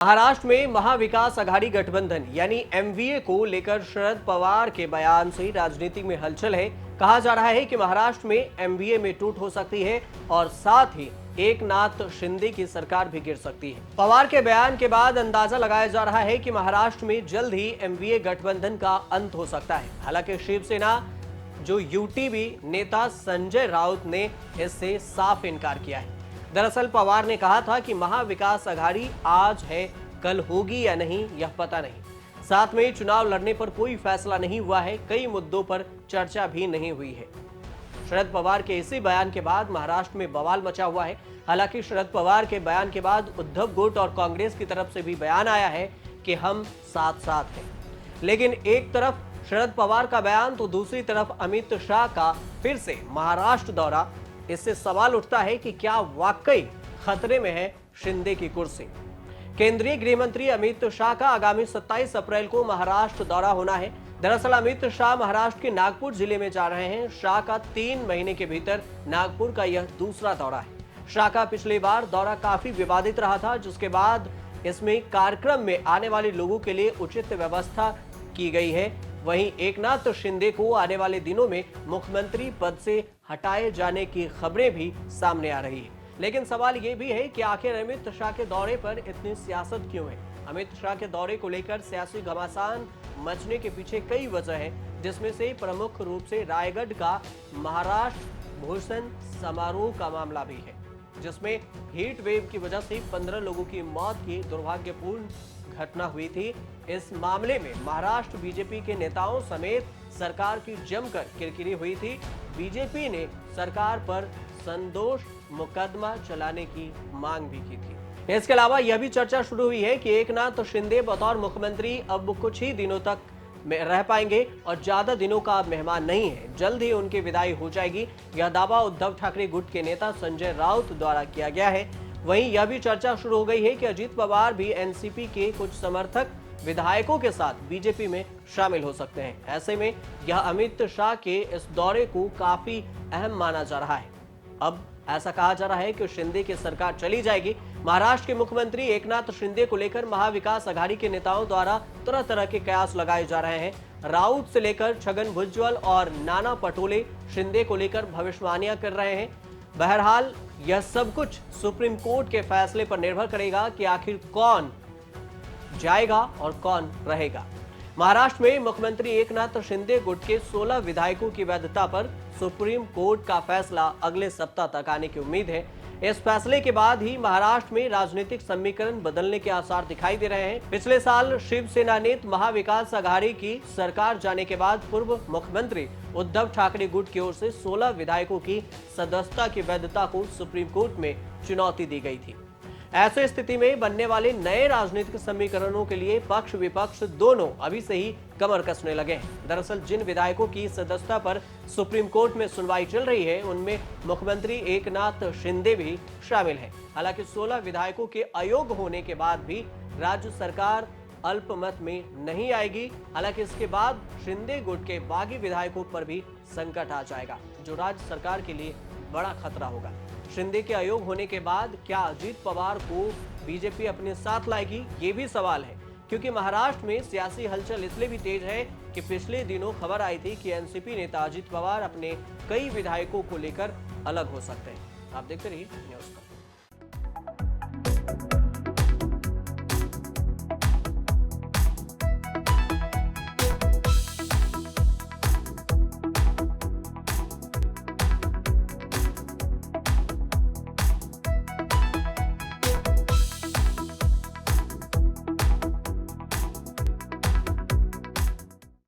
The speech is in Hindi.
महाराष्ट्र में महाविकास आघाड़ी गठबंधन यानी एमवीए को लेकर शरद पवार के बयान से राजनीति में हलचल है। कहा जा रहा है कि महाराष्ट्र में एमवीए में टूट हो सकती है और साथ ही एकनाथ शिंदे की सरकार भी गिर सकती है। पवार के बयान के बाद अंदाजा लगाया जा रहा है कि महाराष्ट्र में जल्द ही एमवीए गठबंधन का अंत हो सकता है। हालांकि शिवसेना जो यूटीबी नेता संजय राउत ने इससे साफ इनकार किया है। दरअसल पवार ने कहा था कि महाविकास आघाड़ी आज है, कल होगी या नहीं यह पता नहीं। साथ में चुनाव लड़ने पर कोई फैसला नहीं हुआ है, कई मुद्दों पर चर्चा भी नहीं हुई है। शरद पवार के इसी बयान के बाद महाराष्ट्र में बवाल मचा हुआ है। हालांकि शरद पवार के बयान के बाद उद्धव गुट और कांग्रेस की तरफ से भी बयान आया है कि हम साथ साथ हैं। लेकिन एक तरफ शरद पवार का बयान तो दूसरी तरफ अमित शाह का फिर से महाराष्ट्र दौरा। इससे सवाल उठता है कि क्या वाकई खतरे में है शिंदे की कुर्सी। केंद्रीय गृह मंत्री अमित शाह का आगामी 27 अप्रैल को महाराष्ट्र दौरा होना है। दरअसल अमित शाह महाराष्ट्र के नागपुर जिले में जा रहे हैं। शाह का 3 महीने के भीतर नागपुर का यह दूसरा दौरा है। शाह का पिछली बार दौरा काफी विवादित रहा था, जिसके बाद इसमें कार्यक्रम में आने वाले लोगों के लिए उचित व्यवस्था की गई है। वहीं एकनाथ शिंदे को आने वाले दिनों में मुख्यमंत्री पद से हटाए जाने की खबरें भी सामने आ रही है। लेकिन सवाल ये भी है कि आखिर अमित शाह के दौरे पर इतनी सियासत क्यों है। अमित शाह के दौरे को लेकर सियासी घमासान मचने के पीछे कई वजह है, जिसमें से प्रमुख रूप से रायगढ़ का महाराष्ट्र भूषण समारोह का मामला भी है, जिसमें हीट वेव की वजह से 15 लोगों की मौत की दुर्भाग्यपूर्ण घटना हुई थी। इस मामले में महाराष्ट्र बीजेपी के नेताओं समेत सरकार की जमकर किरकिरी हुई थी। बीजेपी ने सरकार पर संदोष मुकदमा चलाने की मांग भी की थी। इसके अलावा यह भी चर्चा शुरू हुई है कि एकनाथ शिंदे बतौर मुख्यमंत्री अब कुछ ही दिनों तक रह पाएंगे और ज्यादा दिनों का मेहमान नहीं है। जल्द ही उनकी विदाई हो जाएगी। यह दावा उद्धव ठाकरे गुट के नेता संजय राउत द्वारा किया गया है। वहीं यह भी चर्चा शुरू हो गई है कि अजीत पवार भी एनसीपी के कुछ समर्थक विधायकों के साथ बीजेपी में शामिल हो सकते हैं। ऐसे में यह अमित शाह के इस दौरे को काफी अहम माना जा रहा है। अब ऐसा कहा जा रहा है कि शिंदे की सरकार चली जाएगी। महाराष्ट्र के मुख्यमंत्री एकनाथ शिंदे को लेकर महाविकास आघाड़ी के नेताओं द्वारा तरह तरह के कयास लगाए जा रहे हैं। राउत से लेकर छगन भुजबल और नाना पटोले शिंदे को लेकर भविष्यवाणियां कर रहे हैं। बहरहाल यह सब कुछ सुप्रीम कोर्ट के फैसले पर निर्भर करेगा कि आखिर कौन जाएगा और कौन रहेगा। महाराष्ट्र में मुख्यमंत्री एकनाथ शिंदे गुट के 16 विधायकों की वैधता पर सुप्रीम कोर्ट का फैसला अगले सप्ताह तक आने की उम्मीद है। इस फैसले के बाद ही महाराष्ट्र में राजनीतिक समीकरण बदलने के आसार दिखाई दे रहे हैं। पिछले साल शिवसेना ने महाविकास आघाड़ी की सरकार जाने के बाद पूर्व मुख्यमंत्री उद्धव ठाकरे गुट की ओर से 16 विधायकों की सदस्यता की वैधता को सुप्रीम कोर्ट में चुनौती दी गई थी। ऐसे स्थिति में बनने वाले नए राजनीतिक समीकरणों के लिए पक्ष विपक्ष दोनों अभी से ही कमर कसने लगे हैं। दरअसल जिन विधायकों की सदस्यता पर सुप्रीम कोर्ट में सुनवाई चल रही है, उनमें मुख्यमंत्री एकनाथ शिंदे भी शामिल हैं। हालांकि 16 विधायकों के अयोग्य होने के बाद भी राज्य सरकार अल्पमत में नहीं आएगी। हालांकि इसके बाद शिंदे गुट के बागी विधायकों पर भी संकट आ जाएगा, जो राज्य सरकार के लिए बड़ा खतरा होगा। शिंदे के अयोग्य होने के बाद क्या अजीत पवार को बीजेपी अपने साथ लाएगी, ये भी सवाल है, क्योंकि महाराष्ट्र में सियासी हलचल इसलिए भी तेज है कि पिछले दिनों खबर आई थी कि एनसीपी नेता अजीत पवार अपने कई विधायकों को लेकर अलग हो सकते हैं। आप देखते रहिए न्यूज़।